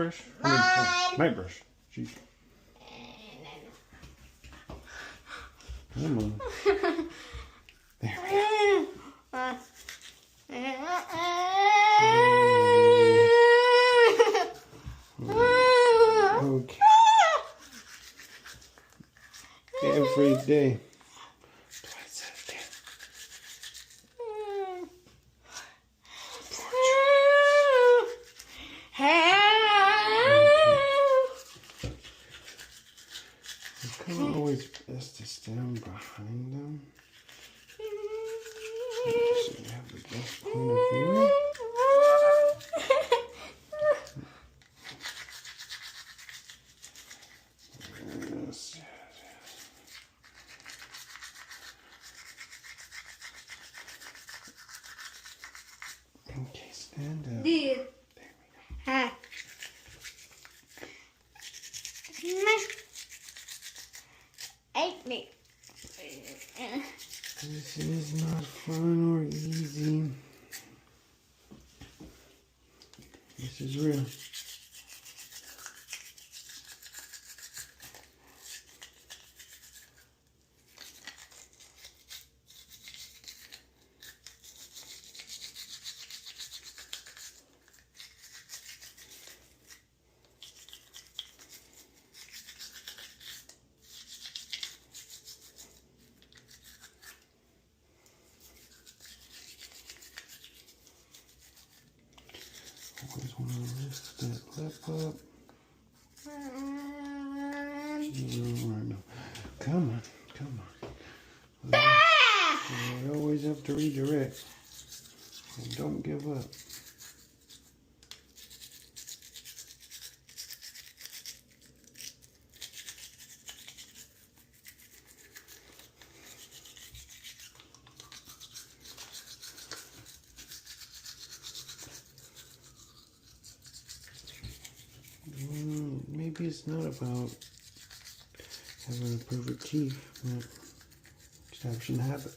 brush. My brush. Jeez. Come on. There we go. Okay. Every day. Twice a day. It's kind of always best to stand behind them. So you have the best point of view. Yes, yes, yes. Okay, stand up. There we go. This is not fun or easy. This is real. Always want to lift that lip up. No. Come on, come on. You always have to redirect. And don't give up. Maybe it's not about having a perfect teeth, but just shouldn't have it.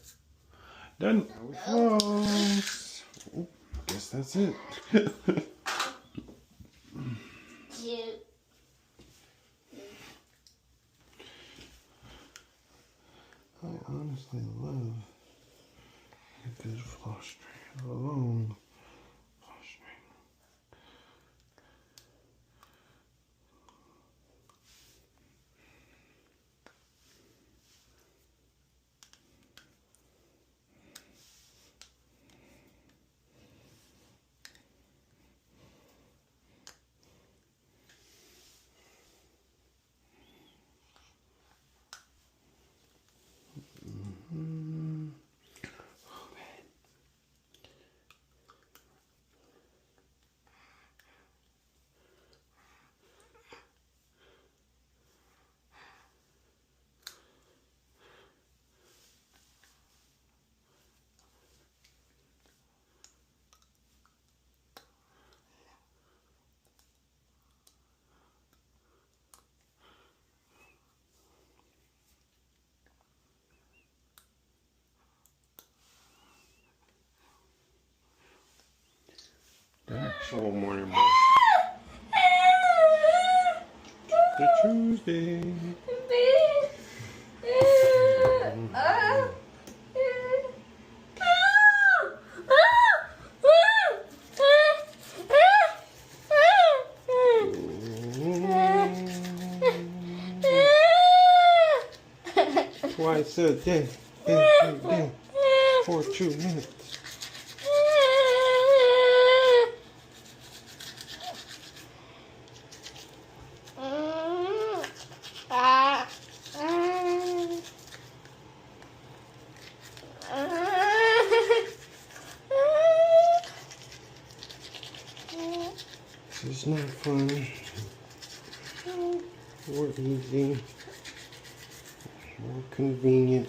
Done. Now we floss. Oh, I guess that's it. I honestly love a good floss string. A long floss string. Actual morning brush. The Tuesday. Twice a day, every day, for 2 minutes. It's not fun or easy or convenient.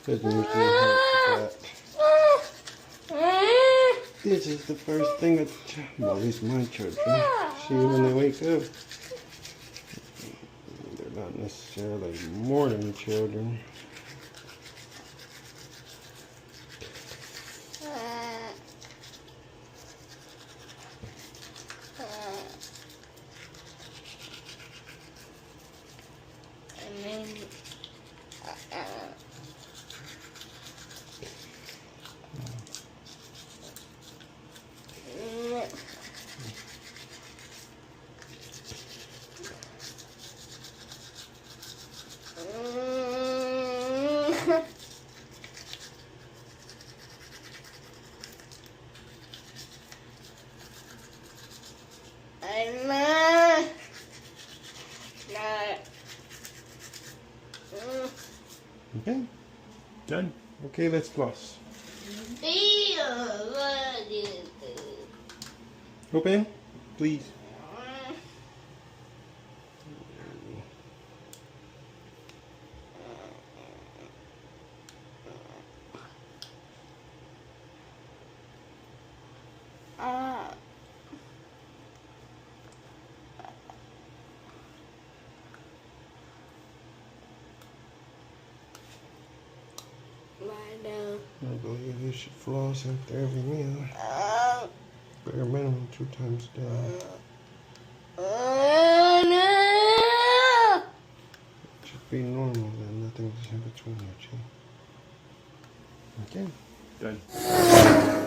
Doesn't usually hurt that. This is the first thing that, well, at least my children see when they wake up. They're not necessarily morning children. Okay, done. Okay, let's floss. Open, please. I believe you should floss after every meal. Bare minimum 2 times a day. It should be normal then, nothing's in between your teeth. Okay, done.